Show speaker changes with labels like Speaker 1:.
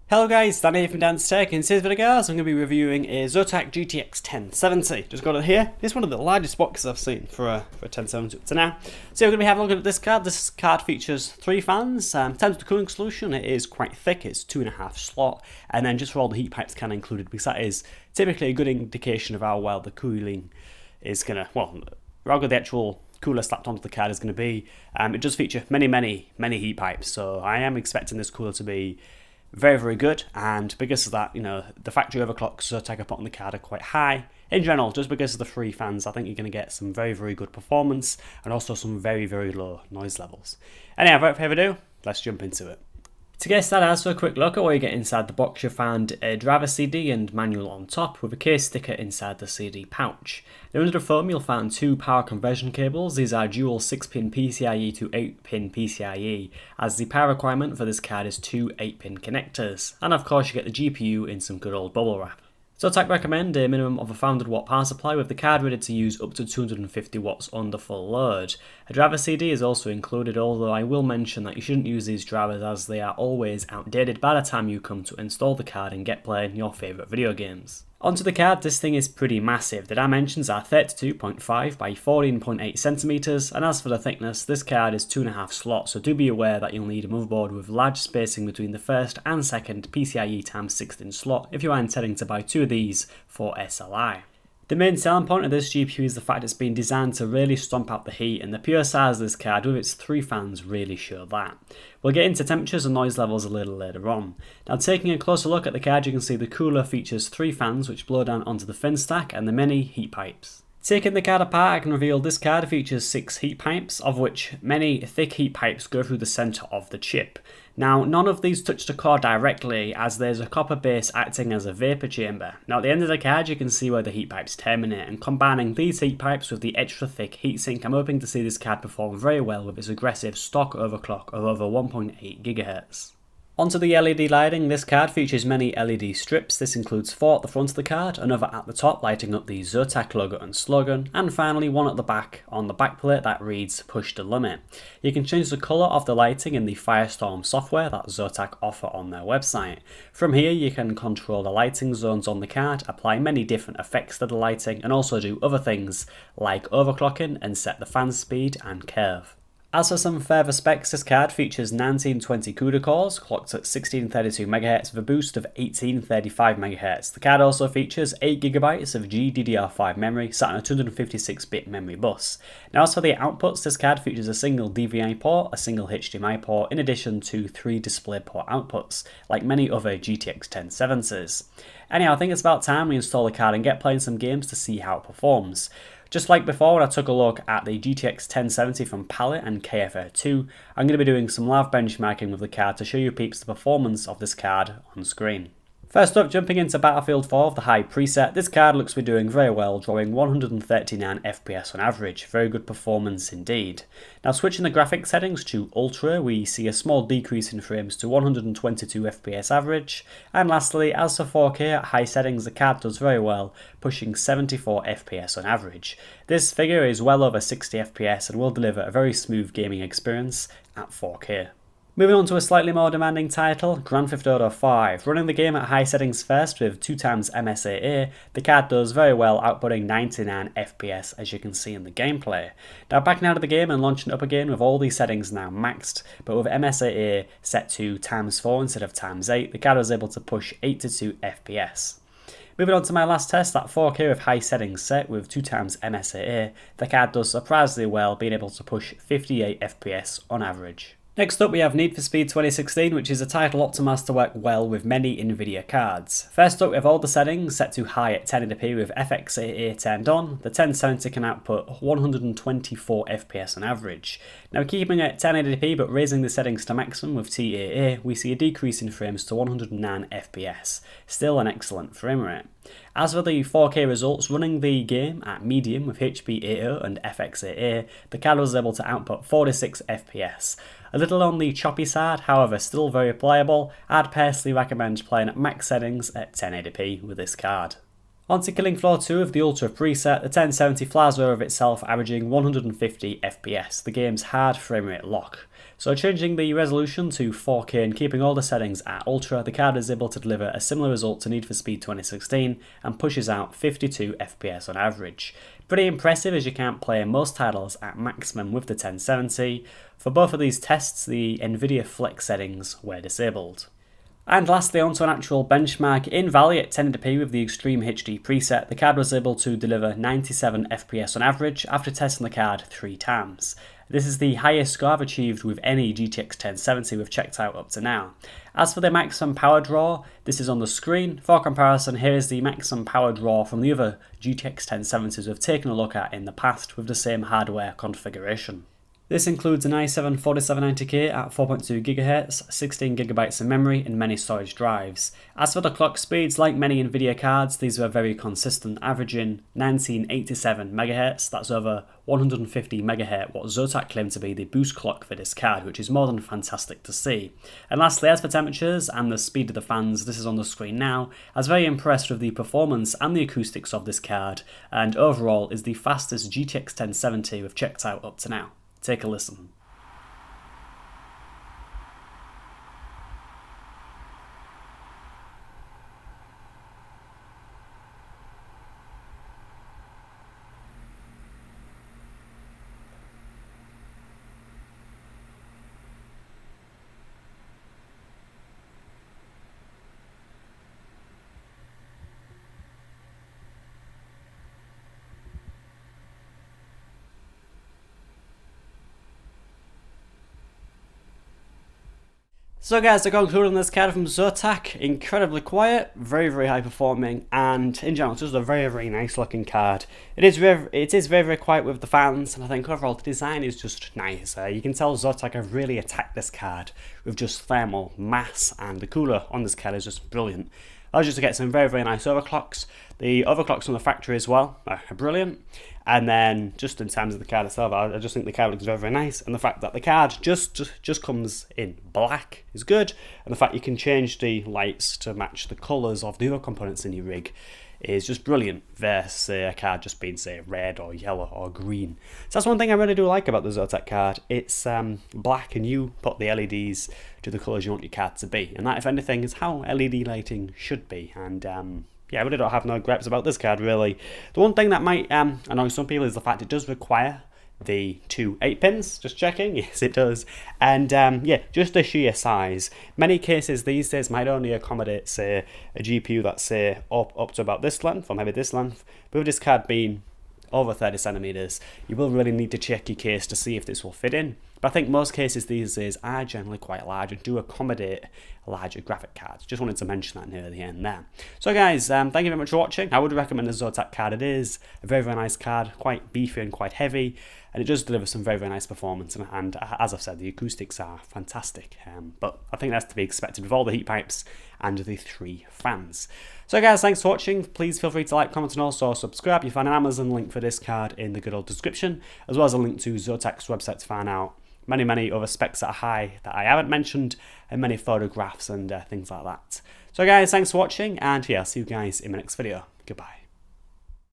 Speaker 1: Hello guys, Danny here from Dan's Tech. In today's video guys, I'm going to be reviewing a Zotac GTX 1070. Just got it here. It's one of the largest boxes I've seen for a 1070 up to now. So we're going to be having a look at this card. This card features 3 fans. In terms of the cooling solution, it is quite thick. It's 2.5 slot. And then just for all the heat pipes kind of included, because that is typically a good indication of how well the cooling is going to, well, how good the actual cooler slapped onto the card is going to be. It does feature many heat pipes. So I am expecting this cooler to be very good, and because of that, you know, the factory overclocks Zotac I put on the card are quite high. In general, just because of the 3 fans, I think you're going to get some very good performance and also some very low noise levels. Anyhow, without further ado, let's jump into it. To get started, as for a quick look at what you get inside the box, you'll find a driver CD and manual on top with a case sticker inside the CD pouch. Now under the foam you'll find 2 power conversion cables. These are dual 6-pin PCIe to 8-pin PCIe, as the power requirement for this card is 2 8-pin connectors. And of course you get the GPU in some good old bubble wrap. Zotac recommend a minimum of a 500 watt power supply with the card ready to use up to 250 watts under full load. A driver CD is also included, although I will mention that you shouldn't use these drivers as they are always outdated by the time you come to install the card and get playing your favourite video games. Onto the card, this thing is pretty massive. The dimensions are 32.5 by 14.8 centimeters, and as for the thickness, this card is 2.5 slots, so do be aware that you'll need a motherboard with large spacing between the first and second PCIe x 16 slot if you are intending to buy 2 of these for SLI. The main selling point of this GPU is the fact it's been designed to really stomp out the heat, and the pure size of this card with its 3 fans really show that. We'll get into temperatures and noise levels a little later on. Now taking a closer look at the card, you can see the cooler features 3 fans which blow down onto the fin stack and the many heat pipes. Taking the card apart, I can reveal this card features 6 heat pipes, of which many thick heat pipes go through the centre of the chip. Now, none of these touch the core directly, as there's a copper base acting as a vapour chamber. Now at the end of the card you can see where the heat pipes terminate, and combining these heat pipes with the extra thick heatsink, I'm hoping to see this card perform very well with its aggressive stock overclock of over 1.8 GHz. Onto the LED lighting, this card features many LED strips. This includes 4 at the front of the card, another at the top lighting up the Zotac logo and slogan, and finally one at the back on the backplate that reads "Push the Limit." You can change the colour of the lighting in the Firestorm software that Zotac offer on their website. From here you can control the lighting zones on the card, apply many different effects to the lighting, and also do other things like overclocking and set the fan speed and curve. As for some further specs, this card features 1920 CUDA cores, clocked at 1632 MHz with a boost of 1835 MHz. The card also features 8GB of GDDR5 memory sat on a 256-bit memory bus. Now as for the outputs, this card features a single DVI port, a single HDMI port, in addition to 3 DisplayPort outputs, like many other GTX 1070s. Anyhow, I think it's about time we install the card and get playing some games to see how it performs. Just like before when I took a look at the GTX 1070 from Palette and KFR2, I'm going to be doing some live benchmarking with the card to show you peeps the performance of this card on screen. First up, jumping into Battlefield 4 of the high preset, this card looks to be doing very well, drawing 139 FPS on average. Very good performance indeed. Now switching the graphics settings to Ultra, we see a small decrease in frames to 122 FPS average. And lastly, as for 4K at high settings, the card does very well, pushing 74 FPS on average. This figure is well over 60 FPS and will deliver a very smooth gaming experience at 4K. Moving on to a slightly more demanding title, Grand Theft Auto 5. Running the game at high settings first with 2x MSAA, the card does very well, outputting 99 FPS as you can see in the gameplay. Now backing out of the game and launching up again with all these settings now maxed, but with MSAA set to x4 instead of x8, the card was able to push 82 FPS. Moving on to my last test, that 4K with high settings set with 2x MSAA, the card does surprisingly well, being able to push 58 FPS on average. Next up we have Need for Speed 2016, which is a title optimised to work well with many Nvidia cards. First up we have all the settings set to high at 1080p with FXAA turned on. The 1070 can output 124 FPS on average. Now keeping it at 1080p but raising the settings to maximum with TAA, we see a decrease in frames to 109 FPS. Still an excellent frame rate. As for the 4K results, running the game at medium with HBAO and FXAA, the card was able to output 46 FPS. A little on the choppy side, however still very playable. I'd personally recommend playing at max settings at 1080p with this card. On to killing floor 2 of the Ultra preset, the 1070 flies over itself, averaging 150 FPS, the game's hard framerate lock. So changing the resolution to 4K and keeping all the settings at Ultra, the card is able to deliver a similar result to Need for Speed 2016 and pushes out 52 FPS on average. Pretty impressive, as you can't play most titles at maximum with the 1070. For both of these tests, the Nvidia Flex settings were disabled. And lastly, onto an actual benchmark. In Valley at 1080p with the Extreme HD preset, the card was able to deliver 97 FPS on average after testing the card 3 times. This is the highest score I've achieved with any GTX 1070 we've checked out up to now. As for the Maxim power draw, this is on the screen. For comparison, here is the Maxim power draw from the other GTX 1070s we've taken a look at in the past with the same hardware configuration. This includes an i7 4790K at 4.2 GHz, 16 GB of memory and many storage drives. As for the clock speeds, like many Nvidia cards, these were very consistent, averaging 1987 MHz, that's over 150 MHz, what Zotac claimed to be the boost clock for this card, which is more than fantastic to see. And lastly, as for temperatures and the speed of the fans, this is on the screen now. I was very impressed with the performance and the acoustics of this card, and overall is the fastest GTX 1070 we've checked out up to now. Take a listen. So guys, to conclude on this card from Zotac, incredibly quiet, very high performing, and in general it's just a very nice looking card. It is very quiet with the fans, and I think overall the design is just nice. You can tell Zotac have really attacked this card with just thermal mass, and the cooler on this card is just brilliant. I was just to get some very nice overclocks. The overclocks from the factory as well are brilliant. And then just in terms of the card itself, I just think the card looks very nice. And the fact that the card just comes in black is good. And the fact you can change the lights to match the colours of the other components in your rig is just brilliant versus a card just being, say, red or yellow or green. So that's one thing I really do like about the Zotac card. It's black, and you put the LEDs to the colours you want your card to be. And that, if anything, is how LED lighting should be. And yeah, I really don't have no gripes about this card, really. The one thing that might annoy some people is the fact it does require the 2 8-pins, just checking, yes it does. And yeah, just the sheer size. Many cases these days might only accommodate, say, a GPU that's, say, up to about this length, or maybe this length. But with this card being over 30 centimeters, you will really need to check your case to see if this will fit in. But I think most cases these days are generally quite large and do accommodate larger graphic cards. Just wanted to mention that near the end there. So guys, thank you very much for watching. I would recommend the Zotac card. It is a very nice card, quite beefy and quite heavy, and it does deliver some very nice performance. And as I've said, the acoustics are fantastic. But I think that's to be expected with all the heat pipes and the 3 fans. So guys, thanks for watching. Please feel free to like, comment, and also subscribe. You find an Amazon link for this card in the good old description, as well as a link to Zotac's website to find out many other specs that are high that I haven't mentioned, and many photographs and things like that. So guys, thanks for watching, and yeah, I'll see you guys in my next video. Goodbye.